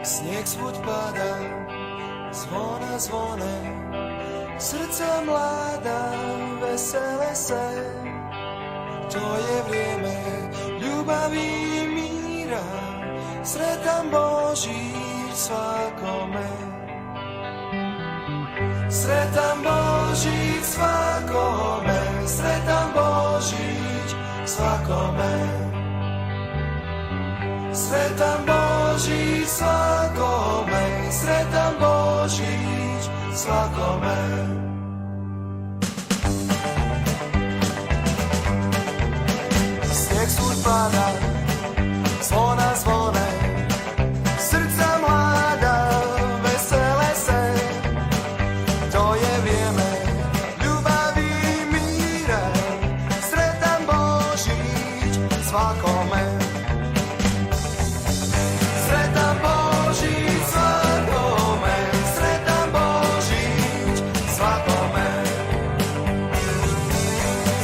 Sneh svúď padá, zvona zvone, srdca mladá, veselé se. To je vrijeme ljubavi i mira, sretan Božić svakome. Sretan Božić svakome, sretan Božić svakome. Sretan Božić svakome, sretan Božić svakome. Sneh svúď padá, zvona zvone, srdca mladá, veselé se. To je vrijeme ljubavi i mira, sretan Božić svakome. Sretan Božić svakome, sretan Božić svakome.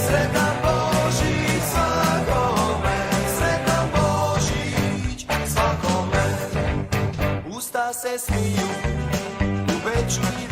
Sretan Božić svakome, sretan Božić svakome. Ústa se smiju, ubečujú